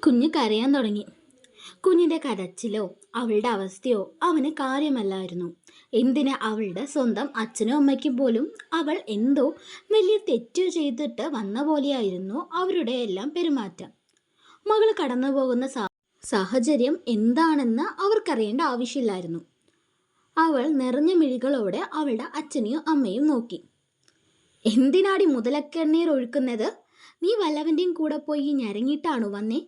കുഞ്ഞ് കരയാൻ തുടങ്ങി. കുഞ്ഞിന്റെ കരച്ചിലോ അവളുടെ അവസ്ഥയോ അവന് കാര്യമല്ലായിരുന്നു. എന്തിന്, അവളുടെ സ്വന്തം അച്ഛനും അമ്മയ്ക്കും പോലും അവൾ എന്തോ വലിയ തെറ്റ് ചെയ്തിട്ട് വന്ന പോലെയായിരുന്നു അവരുടെ എല്ലാം പെരുമാറ്റം. മകൾ കടന്നു പോകുന്ന സാഹചര്യം എന്താണെന്ന് അവർക്കറിയേണ്ട ആവശ്യമില്ലായിരുന്നു. അവൾ നിറഞ്ഞ മിഴികളോടെ അവളുടെ അച്ഛനെയും അമ്മയും നോക്കി. എന്തിനാടി മുതലക്കണ്ണീർ ഒഴുക്കുന്നത്? നീ വല്ലവൻ്റെയും കൂടെ പോയി ഞരങ്ങിയിട്ടാണോ വന്നേ?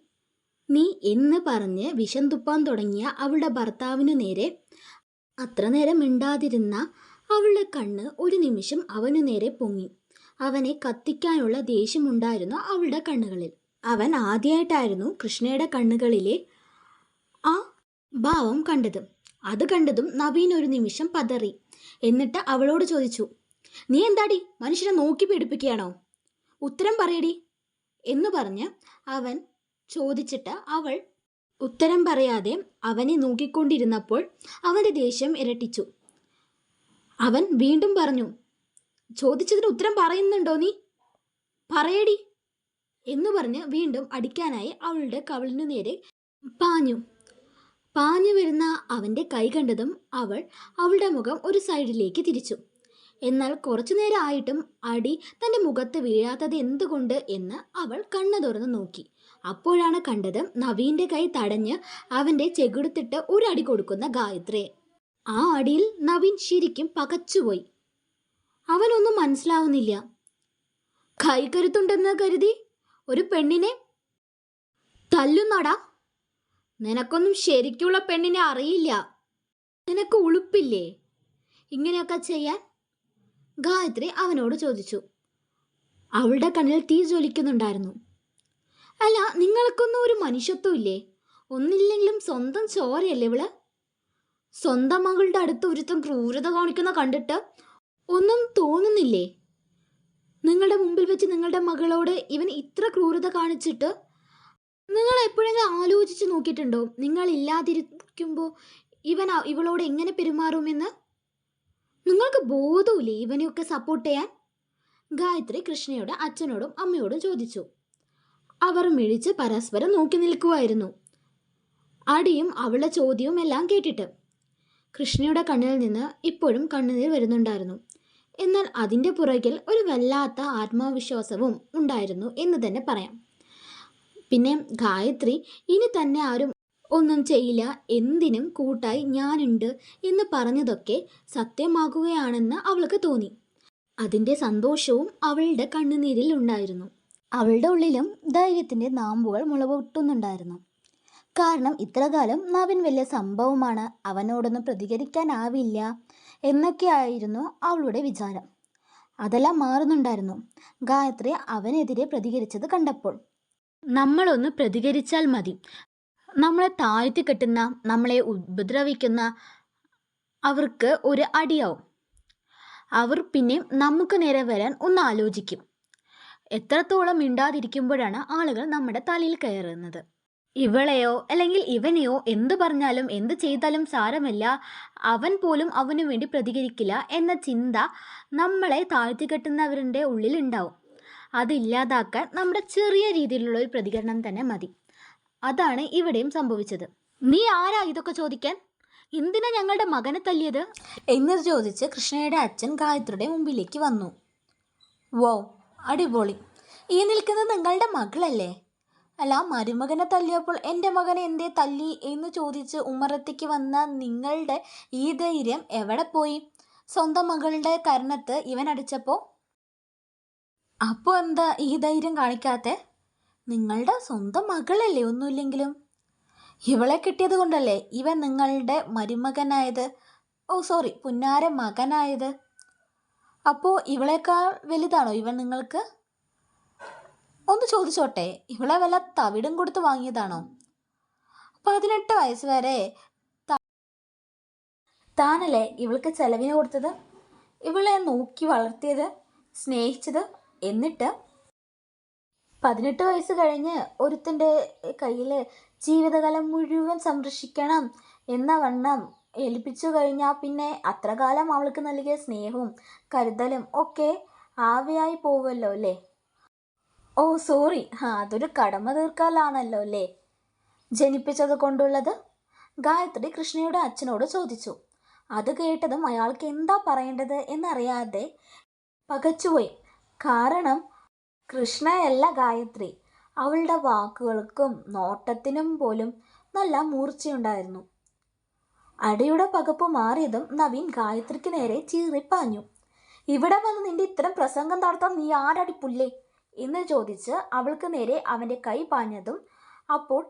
നീ എന്ന് പറഞ്ഞ് വിഷം തുപ്പാൻ തുടങ്ങിയ അവളുടെ ഭർത്താവിനു നേരെ അത്ര നേരം മിണ്ടാതിരുന്ന അവളുടെ കണ്ണ് ഒരു നിമിഷം അവനു നേരെ പൊങ്ങി. അവനെ കത്തിക്കാനുള്ള ദേഷ്യമുണ്ടായിരുന്നു അവളുടെ കണ്ണുകളിൽ. അവൻ ആദ്യമായിട്ടായിരുന്നു കൃഷ്ണയുടെ കണ്ണുകളിലെ ആ ഭാവം കണ്ടത്. അത് കണ്ടതും നവീൻ ഒരു നിമിഷം പതറി. എന്നിട്ട് അവളോട് ചോദിച്ചു, നീ എന്താടി മനുഷ്യനെ നോക്കി പേടിപ്പിക്കുകയാണോ? ഉത്തരം പറയടി എന്ന് പറഞ്ഞ് അവൻ ചോദിച്ചിട്ട് അവൾ ഉത്തരം പറയാതെ അവനെ നോക്കിക്കൊണ്ടിരുന്നപ്പോൾ അവൻ്റെ ദേഷ്യം ഇരട്ടിച്ചു. അവൻ വീണ്ടും പറഞ്ഞു, ചോദിച്ചതിന് ഉത്തരം പറയുന്നുണ്ടോ നീ? പറയടി എന്ന് പറഞ്ഞ് വീണ്ടും അടിക്കാനായി അവളുടെ കവിളിനു നേരെ പാഞ്ഞു വരുന്ന അവൻ്റെ കൈ കണ്ടതും അവൾ അവളുടെ മുഖം ഒരു സൈഡിലേക്ക് തിരിച്ചു. എന്നാൽ കുറച്ചു നേരം ആയിട്ടും അടി തൻ്റെ മുഖത്ത് വീഴാത്തത് എന്തുകൊണ്ട് എന്ന് അവൾ കണ്ണു തുറന്ന് നോക്കി. അപ്പോഴാണ് കണ്ടത് നവീൻ്റെ കൈ തടഞ്ഞ് അവൻ്റെ ചെകുടുത്തിട്ട് ഒരു അടി കൊടുക്കുന്ന ഗായത്രിയെ. ആ അടിയിൽ നവീൻ ശരിക്കും പകച്ചുപോയി. അവനൊന്നും മനസ്സിലാവുന്നില്ല. കൈ കരുത്തുണ്ടെന്ന് കരുതി ഒരു പെണ്ണിനെ തല്ലുന്നടാ? നിനക്കൊന്നും ശരിക്കുള്ള പെണ്ണിനെ അറിയില്ല. നിനക്ക് ഉളുപ്പില്ലേ ഇങ്ങനെയൊക്കെ ചെയ്യാൻ? ഗായത്രി അവനോട് ചോദിച്ചു. അവളുടെ കണ്ണിൽ തീ ജ്വലിക്കുന്നുണ്ടായിരുന്നു. അല്ല, നിങ്ങൾക്കൊന്നും ഒരു മനുഷ്യത്വം ഇല്ലേ? ഒന്നില്ലെങ്കിലും സ്വന്തം ചോരയല്ലേ ഇവള്? സ്വന്തം മകളുടെ അടുത്ത് ഒരുത്തം ക്രൂരത കാണിക്കുന്ന കണ്ടിട്ട് ഒന്നും തോന്നുന്നില്ലേ? നിങ്ങളുടെ മുമ്പിൽ വെച്ച് നിങ്ങളുടെ മകളോട് ഇവൻ ഇത്ര ക്രൂരത കാണിച്ചിട്ട് നിങ്ങൾ എപ്പോഴെങ്കിലും ആലോചിച്ച് നോക്കിയിട്ടുണ്ടോ നിങ്ങൾ ഇല്ലാതിരിക്കുമ്പോൾ ഇവളോട് എങ്ങനെ പെരുമാറുമെന്ന്? നിങ്ങൾക്ക് ബോധമില്ലേ ഇവനെയൊക്കെ സപ്പോർട്ട് ചെയ്യാൻ? ഗായത്രി കൃഷ്ണയോട് അച്ഛനോടും അമ്മയോടും ചോദിച്ചു. അവർ മിഴിച്ച് പരസ്പരം നോക്കി നിൽക്കുമായിരുന്നു. അടിയും അവളുടെ ചോദ്യവും എല്ലാം കേട്ടിട്ട് കൃഷ്ണയുടെ കണ്ണിൽ നിന്ന് ഇപ്പോഴും കണ്ണുനീർ വരുന്നുണ്ടായിരുന്നു. എന്നാൽ അതിൻ്റെ പുറകിൽ ഒരു വല്ലാത്ത ആത്മവിശ്വാസവും ഉണ്ടായിരുന്നു എന്ന് തന്നെ പറയാം. പിന്നെ ഗായത്രി ഇനി തന്നെ ആരും ഒന്നും ചെയ്യില്ല, എന്തിനും കൂട്ടായി ഞാനുണ്ട് എന്ന് പറഞ്ഞതൊക്കെ സത്യമാകുകയാണെന്ന് അവൾക്ക് തോന്നി. അതിൻ്റെ സന്തോഷവും അവളുടെ കണ്ണുനീരിൽ ഉണ്ടായിരുന്നു. അവളുടെ ഉള്ളിലും ധൈര്യത്തിൻ്റെ നാമ്പുകൾ മുളപൊട്ടുന്നുണ്ടായിരുന്നു. കാരണം ഇത്രകാലം നവീൻ വലിയ സംഭവമാണ്, അവനോടൊന്നും പ്രതികരിക്കാനാവില്ല എന്നൊക്കെയായിരുന്നു അവളുടെ വിചാരം. അതെല്ലാം മാറുന്നുണ്ടായിരുന്നു ഗായത്രി അവനെതിരെ പ്രതികരിച്ചത് കണ്ടപ്പോൾ. നമ്മളൊന്ന് പ്രതികരിച്ചാൽ മതി, നമ്മളെ താഴ്ത്തി കെട്ടുന്ന, നമ്മളെ ഉപദ്രവിക്കുന്ന അവർക്ക് ഒരു അടിയാവും. അവർ പിന്നെ നമുക്ക് നേരെ വരാൻ ഒന്ന് ആലോചിക്കും. എത്രത്തോളം മിണ്ടാതിരിക്കുമ്പോഴാണ് ആളുകൾ നമ്മുടെ തലയിൽ കയറുന്നത്. ഇവളെയോ അല്ലെങ്കിൽ ഇവനെയോ എന്തു പറഞ്ഞാലും എന്ത് ചെയ്താലും സാരമില്ല, അവൻ പോലും അവനു വേണ്ടി പ്രതികരിക്കില്ല എന്ന ചിന്ത നമ്മളെ താഴ്ത്തിക്കെട്ടുന്നവരുടെ ഉള്ളിലുണ്ടാവും. അതില്ലാതാക്കാൻ നമ്മുടെ ചെറിയ രീതിയിലുള്ള ഒരു പ്രതികരണം തന്നെ മതി. അതാണ് ഇവിടെയും സംഭവിച്ചത്. നീ ആരാ ഇതൊക്കെ ചോദിക്കാൻ? എന്തിനാ ഞങ്ങളുടെ മകനെ തല്ലിയത് എന്ന് ചോദിച്ച് കൃഷ്ണയുടെ അച്ഛൻ ഗായത്രിയുടെ മുമ്പിലേക്ക് വന്നു. വോ, അടിപൊളി. ഈ നിൽക്കുന്നത് നിങ്ങളുടെ മകളല്ലേ? അല്ല, മരുമകനെ തല്ലിയപ്പോൾ എൻ്റെ മകനെ എന്തേ തല്ലി എന്ന് ചോദിച്ച് ഉമ്മറത്തേക്ക് വന്ന നിങ്ങളുടെ ഈ ധൈര്യം എവിടെ പോയി? സ്വന്തം മകളുടെ കരണത്ത് ഇവൻ അടിച്ചപ്പോൾ അപ്പോൾ എന്താ ഈ ധൈര്യം കാണിക്കാത്തെ? നിങ്ങളുടെ സ്വന്തം മകളല്ലേ ഒന്നുമില്ലെങ്കിലും. ഇവളെ കിട്ടിയത് കൊണ്ടല്ലേ ഇവൻ നിങ്ങളുടെ മരുമകനായത്, പുന്നാര മകനായത്. അപ്പോൾ ഇവളേക്കാൾ വലുതാണോ ഇവൻ നിങ്ങൾക്ക്? ഒന്ന് ചോദിച്ചോട്ടെ, ഇവളെ വല്ല തവിടും കൊടുത്ത് വാങ്ങിയതാണോ? 18 വയസ്സ് വരെ താനല്ലേ ഇവൾക്ക് ചെലവിന് കൊടുത്തത്, ഇവളെ നോക്കി വളർത്തിയത്, സ്നേഹിച്ചത്. എന്നിട്ട് 18 വയസ്സ് കഴിഞ്ഞ് ഒരുത്തൻ്റെ കയ്യിൽ ജീവിതകാലം മുഴുവൻ സംരക്ഷിക്കണം എന്ന വണ്ണം ഏൽപ്പിച്ചു കഴിഞ്ഞാൽ പിന്നെ അത്ര കാലം അവൾക്ക് നൽകിയ സ്നേഹവും കരുതലും ഒക്കെ ആവിയായി പോവുമല്ലോ അല്ലേ? ഓ സോറി, അതൊരു കടമ തീർക്കലാണല്ലോ അല്ലേ? ജനിപ്പിച്ചത് കൊണ്ടുള്ളത്? ഗായത്രി കൃഷ്ണയുടെ അച്ഛനോട് ചോദിച്ചു. അത് കേട്ടതും അയാൾക്ക് എന്താ പറയേണ്ടത് എന്നറിയാതെ പകച്ചുപോയി. കാരണം കൃഷ്ണയല്ല ഗായത്രി. അവളുടെ വാക്കുകൾക്കും നോട്ടത്തിനും പോലും നല്ല മൂർച്ചയുണ്ടായിരുന്നു. അടിയുടെ പകപ്പ് മാറിയതും നവീൻ ഗായത്രിക്ക് നേരെ ചീറിപ്പാഞ്ഞു. ഇവിടെ വന്ന് നിന്റെ ഇത്തരം പ്രസംഗം നടത്താൻ നീ ആരടി പുല്ലേ എന്ന് ചോദിച്ച് അവൾക്ക് നേരെ അവൻ്റെ കൈ പാഞ്ഞതും അപ്പോൾ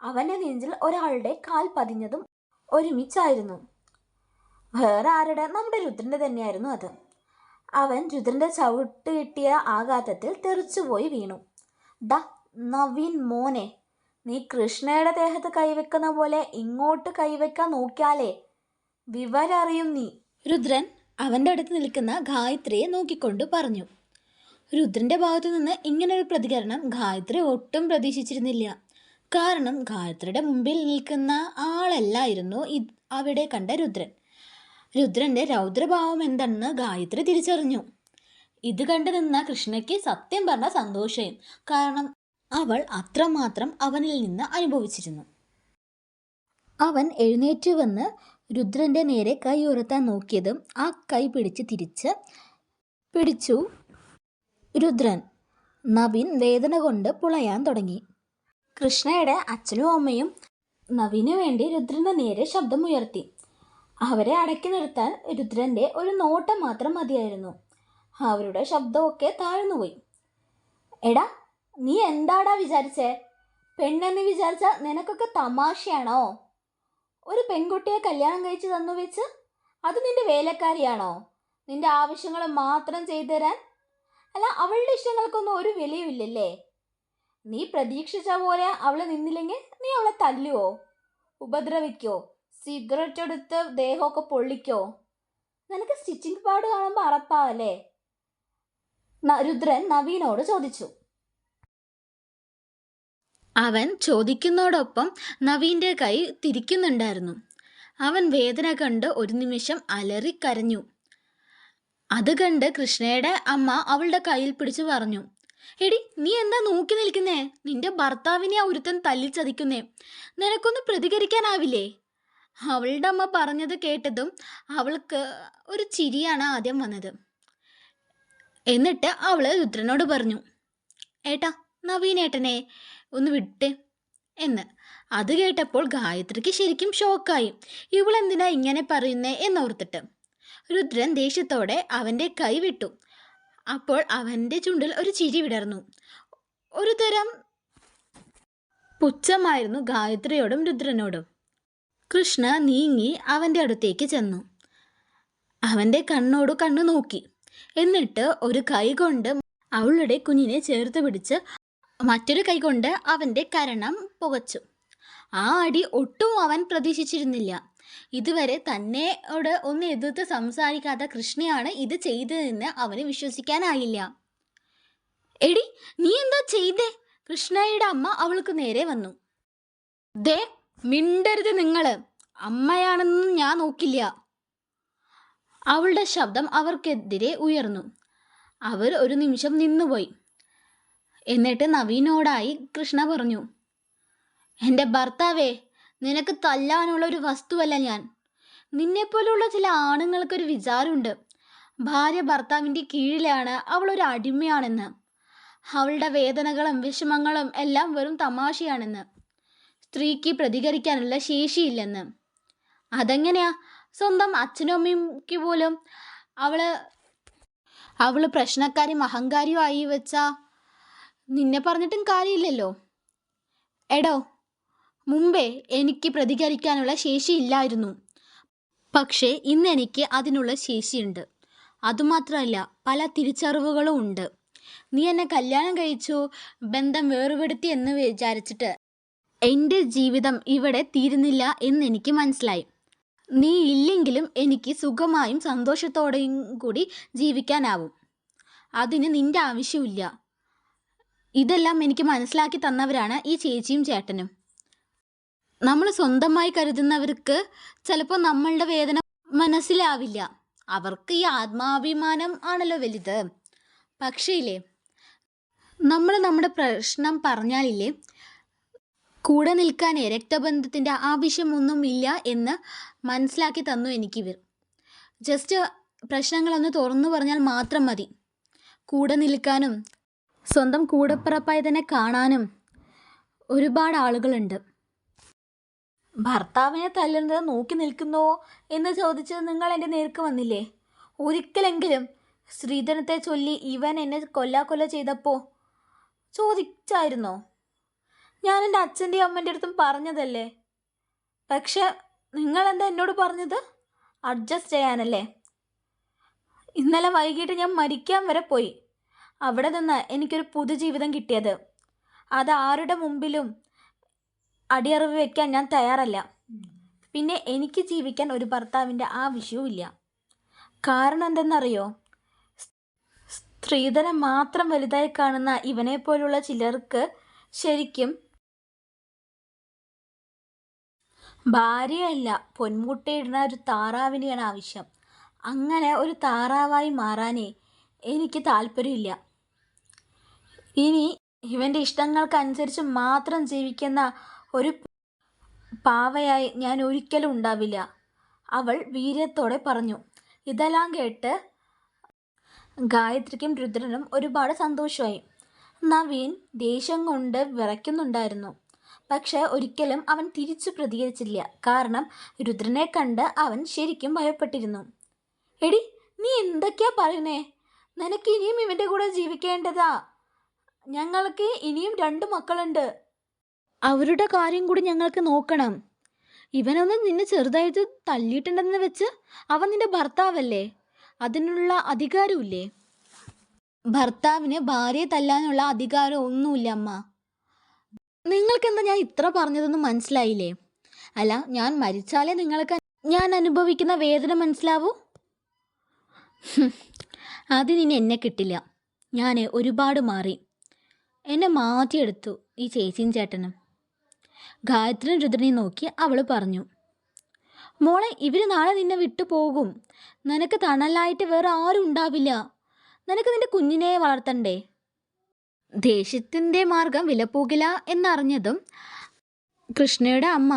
അവൻ്റെ നെഞ്ചിൽ ഒരാളുടെ കാൽ പതിഞ്ഞതും ഒരുമിച്ചായിരുന്നു. വേറെ ആരുടെ? നമ്മുടെ രുദ്രൻ്റെ തന്നെയായിരുന്നു അത്. അവൻ രുദ്രൻ്റെ ചവിട്ട് കിട്ടിയ ആഘാതത്തിൽ തെറിച്ചുപോയി വീണു. ഡാ നവീൻ മോനെ, നീ കൃഷ്ണയുടെ ദേഹത്ത് കൈവെക്കുന്ന പോലെ ഇങ്ങോട്ട് കൈവെക്കാൻ നോക്കിയാലേ വിവരറിയും നീ. രുദ്രൻ അവൻ്റെ അടുത്ത് നിൽക്കുന്ന ഗായത്രിയെ നോക്കിക്കൊണ്ട് പറഞ്ഞു. രുദ്രൻ്റെ ഭാഗത്തു നിന്ന് ഇങ്ങനൊരു പ്രതികരണം ഗായത്രി ഒട്ടും പ്രതീക്ഷിച്ചിരുന്നില്ല. കാരണം ഗായത്രിയുടെ മുമ്പിൽ നിൽക്കുന്ന ആളല്ലായിരുന്നു അവിടെ കണ്ട രുദ്രൻ. രുദ്രൻ്റെ രൗദ്രഭാവം എന്താണെന്ന് ഗായത്രി തിരിച്ചറിഞ്ഞു. ഇത് കണ്ടു നിന്ന കൃഷ്ണയ്ക്ക് സത്യം പറഞ്ഞ സന്തോഷം. കാരണം അവൾ അത്രമാത്രം അവനിൽ നിന്ന് അനുഭവിച്ചിരുന്നു. അവൻ എഴുന്നേറ്റ് വന്ന് രുദ്രൻ്റെ നേരെ കൈ ഉയർത്താൻ നോക്കിയതും ആ കൈ തിരിച്ച് പിടിച്ചു രുദ്രൻ. നവീൻ വേദന കൊണ്ട് പുളയാൻ തുടങ്ങി. കൃഷ്ണയുടെ അച്ഛനും അമ്മയും നവീന് വേണ്ടി രുദ്രൻ്റെ നേരെ ശബ്ദമുയർത്തി. അവരെ അടക്കി നിർത്താൻ രുദ്രൻ്റെ ഒരു നോട്ടം മാത്രം മതിയായിരുന്നു. അവരുടെ ശബ്ദമൊക്കെ താഴ്ന്നുപോയി. എടാ, നീ എന്താടാ വിചാരിച്ചേ? പെണ്ണെന്ന് വിചാരിച്ച നിനക്കൊക്കെ തമാശയാണോ? ഒരു പെൺകുട്ടിയെ കല്യാണം കഴിച്ച് തന്നു വെച്ച് അത് നിന്റെ വേലക്കാരിയാണോ? നിന്റെ ആവശ്യങ്ങൾ മാത്രം ചെയ്തു തരാൻ? അല്ല, അവളുടെ ഇഷ്ടങ്ങൾക്കൊന്നും ഒരു വിലയുമില്ലല്ലേ? നീ പ്രതീക്ഷിച്ച പോലെ അവളെ നിന്നില്ലെങ്കിൽ നീ അവളെ തല്ലുവോ, ഉപദ്രവിക്കോ, സിഗരറ്റ് എടുത്ത് ദേഹമൊക്കെ പൊള്ളിക്കോ? നിനക്ക് സ്റ്റിച്ചിങ് പാട് കാണുമ്പോൾ അറപ്പാവല്ലേ? രുദ്രൻ നവീനോട് ചോദിച്ചു. അവൻ ചോദിക്കുന്നതോടൊപ്പം നവീൻ്റെ കൈ തിരിക്കുന്നുണ്ടായിരുന്നു. അവൻ വേദന കണ്ട് ഒരു നിമിഷം അലറിക്കരഞ്ഞു. അത് കണ്ട് കൃഷ്ണയുടെ അമ്മ അവളുടെ കയ്യിൽ പിടിച്ചു പറഞ്ഞു. എടി, നീ എന്താ നോക്കി നിൽക്കുന്നേ? നിന്റെ ഭർത്താവിനെ ആ ഒരുത്തൻ തല്ലിച്ചതിക്കുന്നേ. നിനക്കൊന്ന് പ്രതികരിക്കാനാവില്ലേ? അവളുടെ അമ്മ പറഞ്ഞത് കേട്ടതും അവൾക്ക് ഒരു ചിരിയാണ് ആദ്യം വന്നത്. എന്നിട്ട് അവൾ രുദ്രനോട് പറഞ്ഞു, ഏട്ടാ, നവീനേട്ടനെ ഒന്ന് വിട്ടേ എന്ന്. അത് കേട്ടപ്പോൾ ഗായത്രിക്ക് ശരിക്കും ഷോക്കായി. ഇവളെന്തിനാ ഇങ്ങനെ പറയുന്നേ എന്നോർത്തിട്ട്. രുദ്രൻ ദേഷ്യത്തോടെ അവൻ്റെ കൈ വിട്ടു. അപ്പോൾ അവൻ്റെ ചുണ്ടിൽ ഒരു ചിരി വിടർന്നു. ഒരു തരം പുച്ഛമായിരുന്നു ഗായത്രിയോടും രുദ്രനോടും. കൃഷ്ണ നീങ്ങി അവൻ്റെ അടുത്തേക്ക് ചെന്നു. അവൻ്റെ കണ്ണോട് കണ്ണു നോക്കി. എന്നിട്ട് ഒരു കൈ കൊണ്ട് അവളുടെ കുഞ്ഞിനെ ചേർത്ത് പിടിച്ച് മറ്റൊരു കൈ കൊണ്ട് അവൻ്റെ കരണം പുകച്ചു. ആ അടി ഒട്ടും അവൻ പ്രതീക്ഷിച്ചിരുന്നില്ല. ഇതുവരെ തന്നെയോട് ഒന്ന് എതിർത്ത് സംസാരിക്കാത്ത കൃഷ്ണയാണ് ഇത് ചെയ്തതെന്ന് അവന് വിശ്വസിക്കാനായില്ല. എടി, നീ എന്താ ചെയ്തേ? കൃഷ്ണയുടെ അമ്മ അവൾക്ക് നേരെ വന്നു. ദേ, മിണ്ടരുത് നിങ്ങള്. അമ്മയാണെന്നും ഞാൻ നോക്കില്ല. അവളുടെ ശബ്ദം അവർക്കെതിരെ ഉയർന്നു. അവർ ഒരു നിമിഷം നിന്നുപോയി. എന്നിട്ട് നവീനോടായി കൃഷ്ണ പറഞ്ഞു, എൻ്റെ ഭർത്താവേ, നിനക്ക് തല്ലാനുള്ള ഒരു വസ്തുവല്ല ഞാൻ. നിന്നെപ്പോലുള്ള ചില ആണുങ്ങൾക്കൊരു വിചാരമുണ്ട്, ഭാര്യ ഭർത്താവിൻ്റെ കീഴിലാണ്, അവളൊരു അടിമയാണെന്ന്. അവളുടെ വേദനകളും വിഷമങ്ങളും എല്ലാം വെറും തമാശയാണെന്ന്. സ്ത്രീക്ക് പ്രതികരിക്കാനുള്ള ശേഷിയില്ലെന്ന്. അതെങ്ങനെയാ? സ്വന്തം അച്ഛനും അമ്മയ്ക്ക് പോലും അവള് പ്രശ്നക്കാരും അഹങ്കാരിയും ആയി വെച്ചാ നിന്നെ പറഞ്ഞിട്ടും കാര്യമില്ലല്ലോ. എടോ, മുമ്പേ എനിക്ക് പ്രതികരിക്കാനുള്ള ശേഷിയില്ലായിരുന്നു. പക്ഷേ ഇന്ന് എനിക്ക് അതിനുള്ള ശേഷിയുണ്ട്. അതുമാത്രമല്ല, പല തിരിച്ചറിവുകളും ഉണ്ട്. നീ എന്നെ കല്യാണം കഴിച്ചു, ബന്ധം വേർപെടുത്തി എന്ന് വിചാരിച്ചിട്ട് എൻ്റെ ജീവിതം ഇവിടെ തീരുന്നില്ല എന്നെനിക്ക് മനസ്സിലായി. നീ ഇല്ലെങ്കിലും എനിക്ക് സുഖമായും സന്തോഷത്തോടെയും കൂടി ജീവിക്കാനാവും. അതിന് നിൻ്റെ ആവശ്യമില്ല. ഇതെല്ലാം എനിക്ക് മനസ്സിലാക്കി തന്നവരാണ് ഈ ചേച്ചിയും ചേട്ടനും. നമ്മൾ സ്വന്തമായി കരുതുന്നവർക്ക് ചിലപ്പോൾ നമ്മളുടെ വേദന മനസ്സിലാവില്ല. അവർക്ക് ഈ ആത്മാഭിമാനം ആണല്ലോ വലുത്. പക്ഷേ ഇല്ലേ, നമ്മൾ നമ്മുടെ പ്രശ്നം പറഞ്ഞാലില്ലേ, കൂടെ നിൽക്കാനേ രക്തബന്ധത്തിൻ്റെ ആവശ്യമൊന്നുമില്ല എന്ന് മനസ്സിലാക്കി തന്നു എനിക്കിവർ. ജസ്റ്റ് പ്രശ്നങ്ങളൊന്ന് തുറന്നു പറഞ്ഞാൽ മാത്രം മതി. കൂടെ നിൽക്കാനും സ്വന്തം കൂടപ്പിറപ്പായി തന്നെ കാണാനും ഒരുപാട് ആളുകളുണ്ട്. ഭർത്താവിനെ തല്ലുന്നത് നോക്കി നിൽക്കുന്നോ എന്ന് ചോദിച്ച് നിങ്ങൾ എൻ്റെ നേർക്ക് വന്നില്ലേ? ഒരിക്കലെങ്കിലും ശ്രീധരത്തെ ചൊല്ലി ഇവൻ എന്നെ കൊല്ല ചെയ്തപ്പോൾ ചോദിച്ചായിരുന്നോ? ഞാൻ എൻ്റെ അച്ഛൻ്റെയും അമ്മൻ്റെ അടുത്തും പറഞ്ഞതല്ലേ. പക്ഷെ നിങ്ങളെന്താ എന്നോട് പറഞ്ഞത്? അഡ്ജസ്റ്റ് ചെയ്യാനല്ലേ. ഇന്നലെ വൈകിട്ട് ഞാൻ മരിക്കാൻ വരെ പോയി. അവിടെ നിന്ന് എനിക്കൊരു പുതുജീവിതം കിട്ടിയത്. അത് ആരുടെ മുമ്പിലും അടിയറവ് വയ്ക്കാൻ ഞാൻ തയ്യാറല്ല. പിന്നെ എനിക്ക് ജീവിക്കാൻ ഒരു ഭർത്താവിൻ്റെ ആവശ്യവും ഇല്ല. കാരണം എന്തെന്നറിയോ? സ്ത്രീധനം മാത്രം വലുതായി കാണുന്ന ഇവനെ പോലുള്ള ചിലർക്ക് ശരിക്കും ഭാര്യയല്ല, പൊന്മുട്ടയിടുന്ന ഒരു താറാവിനെയാണ് ആവശ്യം. അങ്ങനെ ഒരു താറാവായി മാറാനേ എനിക്ക് താല്പര്യമില്ല. ഇനി ഇവൻ്റെ ഇഷ്ടങ്ങൾക്കനുസരിച്ച് മാത്രം ജീവിക്കുന്ന ഒരു പാവയായി ഞാൻ ഒരിക്കലും ഉണ്ടാവില്ല, അവൾ വീര്യത്തോടെ പറഞ്ഞു. ഇതെല്ലാം കേട്ട് ഗായത്രിക്കും രുദ്രനും ഒരുപാട് സന്തോഷമായി. നവീൻ ദേഷ്യം കൊണ്ട് വിറയ്ക്കുന്നുണ്ടായിരുന്നു. പക്ഷെ ഒരിക്കലും അവൻ തിരിച്ചു പ്രതികരിച്ചില്ല. കാരണം രുദ്രനെ കണ്ട് അവൻ ശരിക്കും ഭയപ്പെട്ടിരുന്നു. എടി, നീ എന്തൊക്കെയാ പറയുന്നേ? നിനക്ക് ഇനിയും ഇവൻ്റെ കൂടെ ജീവിക്കേണ്ടതാ. ഞങ്ങൾക്ക് ഇനിയും 2 മക്കളുണ്ട്. അവരുടെ കാര്യം കൂടി ഞങ്ങൾക്ക് നോക്കണം. ഇവനൊന്ന് നിന്നെ ചെറുതായിട്ട് തല്ലിയിട്ടുണ്ടെന്ന് വെച്ച് അവൻ നിന്റെ ഭർത്താവല്ലേ? അതിനുള്ള അധികാരമില്ലേ? ഭർത്താവിന് ഭാര്യയെ തല്ലാനുള്ള അധികാരം ഒന്നുമില്ല അമ്മ. നിങ്ങൾക്കെന്താ ഞാൻ ഇത്ര പറഞ്ഞതൊന്നും മനസ്സിലായില്ലേ? അല്ല, ഞാൻ മരിച്ചാലേ നിങ്ങൾക്ക് ഞാൻ അനുഭവിക്കുന്ന വേദന മനസ്സിലാവൂ? അതിനി എന്നെ കിട്ടില്ല. ഞാൻ ഒരുപാട് മാറി. എന്നെ മാറ്റിയെടുത്തു ഈ ചേച്ചിയും ചേട്ടനും. ഗായത്രിയും രുദ്രനെയും നോക്കി അവൾ പറഞ്ഞു. മോളെ, ഇവർ നാളെ നിന്നെ വിട്ടു പോകും. നിനക്ക് തണലായിട്ട് വേറെ ആരും ഉണ്ടാവില്ല. നിനക്ക് നിന്റെ കുഞ്ഞിനെ വളർത്തണ്ടേ? ദേഷ്യത്തിൻ്റെ മാർഗം വിലപ്പോകില്ല എന്നറിഞ്ഞതും കൃഷ്ണയുടെ അമ്മ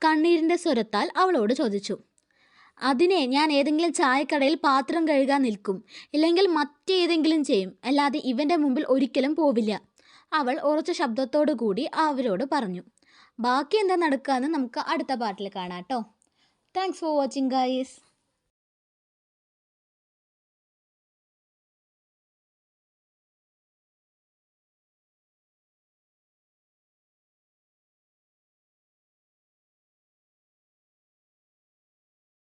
കണ്ണീരിൻ്റെ സ്വരത്താൽ അവളോട് ചോദിച്ചു. അതിനെ ഞാൻ ഏതെങ്കിലും ചായക്കടയിൽ പാത്രം കഴുകാൻ നിൽക്കും, ഇല്ലെങ്കിൽ മറ്റേതെങ്കിലും ചെയ്യും, അല്ലാതെ ഇവൻ്റെ മുമ്പിൽ ഒരിക്കലും പോവില്ല, അവൾ ഉറച്ച ശബ്ദത്തോടു കൂടി അവരോട് പറഞ്ഞു. ബാക്കി എന്താ നടക്കുകയെന്ന് നമുക്ക് അടുത്ത പാട്ടിൽ കാണാം കേട്ടോ. Thanks for watching guys.